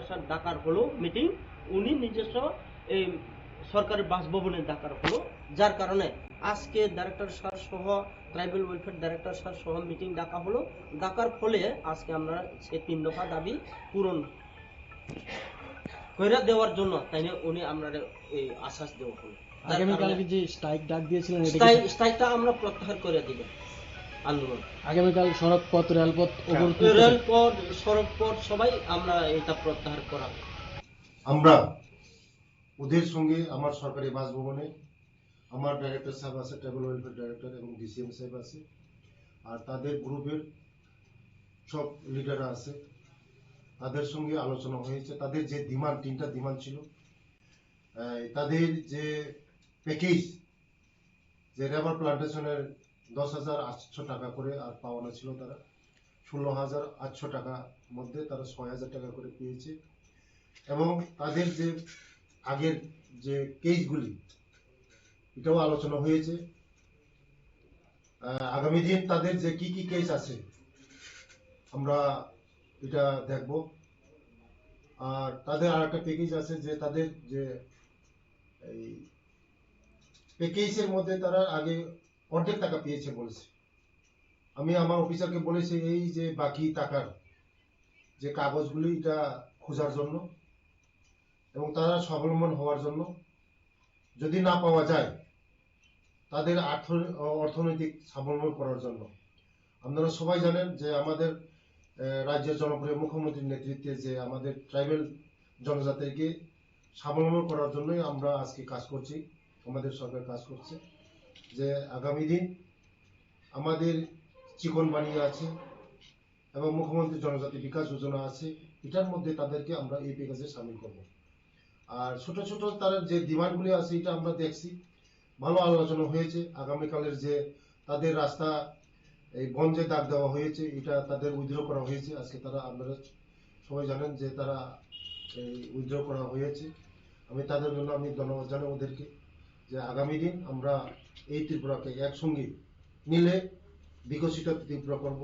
Sir ডাকার হলো meeting, উনি নিজস্ব এই সরকারি বাসভবনে ডাকার হলো, যার কারণে আজকে ডাইরেক্টর স্যার সহ ট্রাইবাল ওয়েলফেয়ার ডাইরেক্টর স্যার সহ মিটিং ডাকা হলো। ডাকার ফলে আজকে আমরা সে 3 দফা দাবি পূরণ করে দেওয়ার জন্য তাই উনি আমরা এই আশ্বাস দেওয়া হলো। আগামীকালকে যে স্ট্রাইক ডাক দিয়েছিলেন স্ট্রাইকটা আমরা প্রত্যাহার করে দিব। আন্দোলন আগামীকাল সড়কপথ রেলপথ রেলপথ সড়কপথ সবাই আমরা এটা প্রত্যাহার করা। আমরা ওদের সঙ্গে আমার সরকারি বাসভবনে আমার ডাইরেক্টর সাহেব আছে, ট্রাইবাল ওয়েলফেয়ার ডাইরেক্টর এবং ডিসিএম সাহেব আছে, আর তাদের গ্রুপের সব লিডাররা আছে, তাদের সঙ্গে আলোচনা হয়েছে। তাদের যে ডিমান্ড, 3টা ডিমান্ড ছিল, তাদের যে প্যাকেজ, যে রাবার প্লান্টেশনের 10,800 টাকা করে আর পাওয়ানো ছিল, তারা 16,800 টাকা মধ্যে তারা 6,000 টাকা করে পেয়েছে। এবং তাদের যে আগের যে কেসগুলি, এটাও আলোচনা হয়েছে। আগামী দিন তাদের যে কি কি কেস আছে আমরা এটা দেখব। আর তাদের আর একটা প্যাকেজ আছে, যে তাদের যে এই প্যাকেজের মধ্যে তারা আগে অর্ধেক টাকা পেয়েছে বলেছে। আমি আমার অফিসারকে বলেছি এই যে বাকি টাকার যে কাগজগুলি, এটা খোঁজার জন্য এবং তারা স্বাবলম্বন হওয়ার জন্য। যদি না পাওয়া যায় তাদের অর্থনৈতিক স্বাবলম্বন করার জন্য। আপনারা সবাই জানেন যে আমাদের রাজ্যের জনপ্রিয় মুখ্যমন্ত্রীর নেতৃত্বে যে আমাদের ট্রাইবাল জনজাতিকে স্বাবলম্বন করার জন্যই আমরা আজকে কাজ করছি, আমাদের সরকার কাজ করছে। যে আগামী দিন আমাদের চিকন বানিয়ে আছে এবং মুখ্যমন্ত্রী জনজাতি বিকাশ যোজনা আছে, এটার মধ্যে তাদেরকে আমরা এই প্যাকেজে সামিল করব। আর ছোট ছোট তার যে ডিমান্ডগুলি আছে, এটা আমরা দেখছি, ভালো আলোচনা হয়েছে। আগামীকালের যে তাদের রাস্তা এই বন্ধে দাগ দেওয়া হয়েছে, এটা তাদের উইথড্র করা হয়েছে আজকে। তারা, আপনারা সবাই জানেন যে তারা এই উইথড্র করা হয়েছে। আমি তাদের জন্য আমি ধন্যবাদ জানাই ওদেরকে, যে আগামী দিন আমরা এই ত্রিপুরাকে একসঙ্গে মিলে বিকশিত ত্রিপুরা করব।